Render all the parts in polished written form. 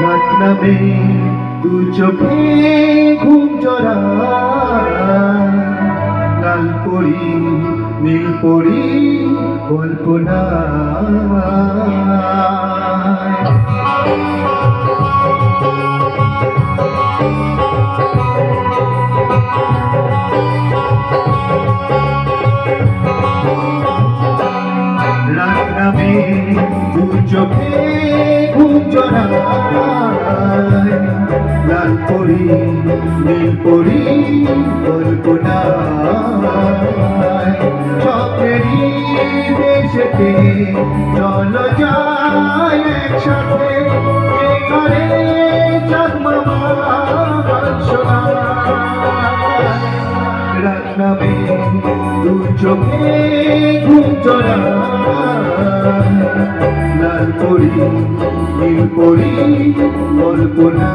রাত নামে দু চোখে ঘুম জড়ায়, লাল পরি নীল পরি কল্পনা। রাত নামে দু চোখে ঘুম জড়ায়, লাল পরি নীল পরি কল্পনায়। স্বপ্নেরই দেশেতে চলো যাই একসাথে, যেখানে চাঁদ মামা শোনায়। রাত নামে দু চোখে ঘুম জড়ায়, লাল পরি নীল পরি কল্পনা।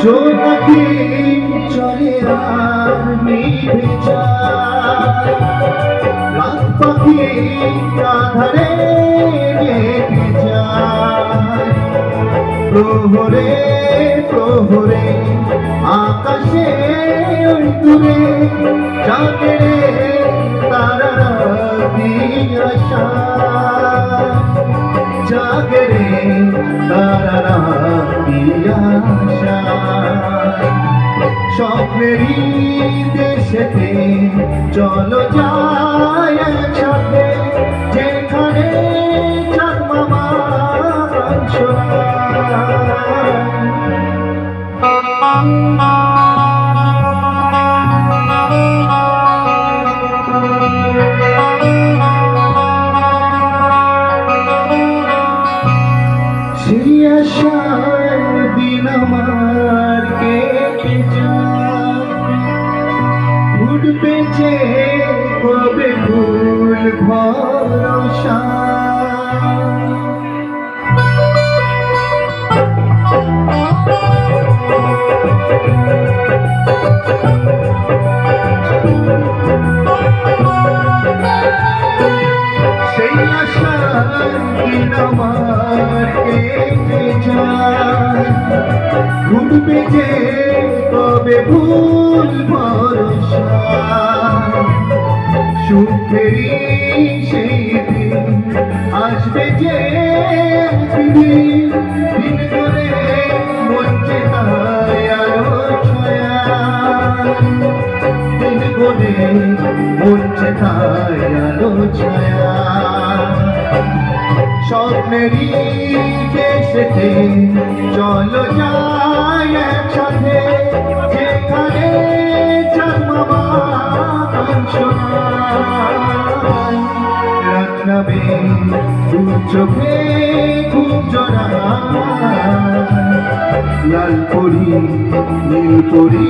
জোনাকি চলে আর নিভে যায়, রাত পাখি আঁধারে ডেকে যায়। প্রহরে প্রহরে আকাশে ওই দূরে জাগে তারারা দিয়াশা, জাগে রে তারারা দিয়াশা। স্বপ্নেরই দেশেতে চলো যাই একসাথে, যেখানে চাঁদ মামা শোনায়। সেই আশার দিন আমার কেটে যায়, উঠবে যে কবে ভুল ভরসা। সেই আশার দিন আমার কেটে যায়, ঘুরবে যে কবে ভুল ভরসা। সুখেরই সেই দিন আসবে যে দিন, দিন করে মঞ্চে তাই আলো ছায়া, দিন করে মঞ্চে তাই আলো ছায়া। স্বপ্নেরই দেশেতে চলো যাই একসাথে, যেখানে চাঁদ মামা শোনায়। রাত নামে দু চোখে ঘুম জড়ায়, লাল পরি নীল পরি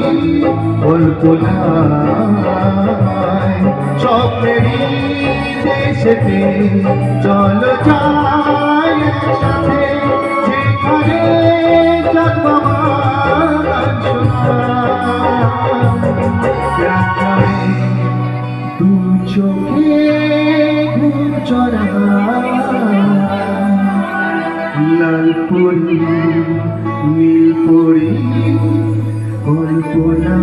কল্পনায়। স্বপ্নেরই দেশেতে চলো যাই একসাথে, যেখানে চাঁদ মামা শোনায়। দু চোখে ঘুম জড়ায়, লাল পরি নীল পরি কল্পনা।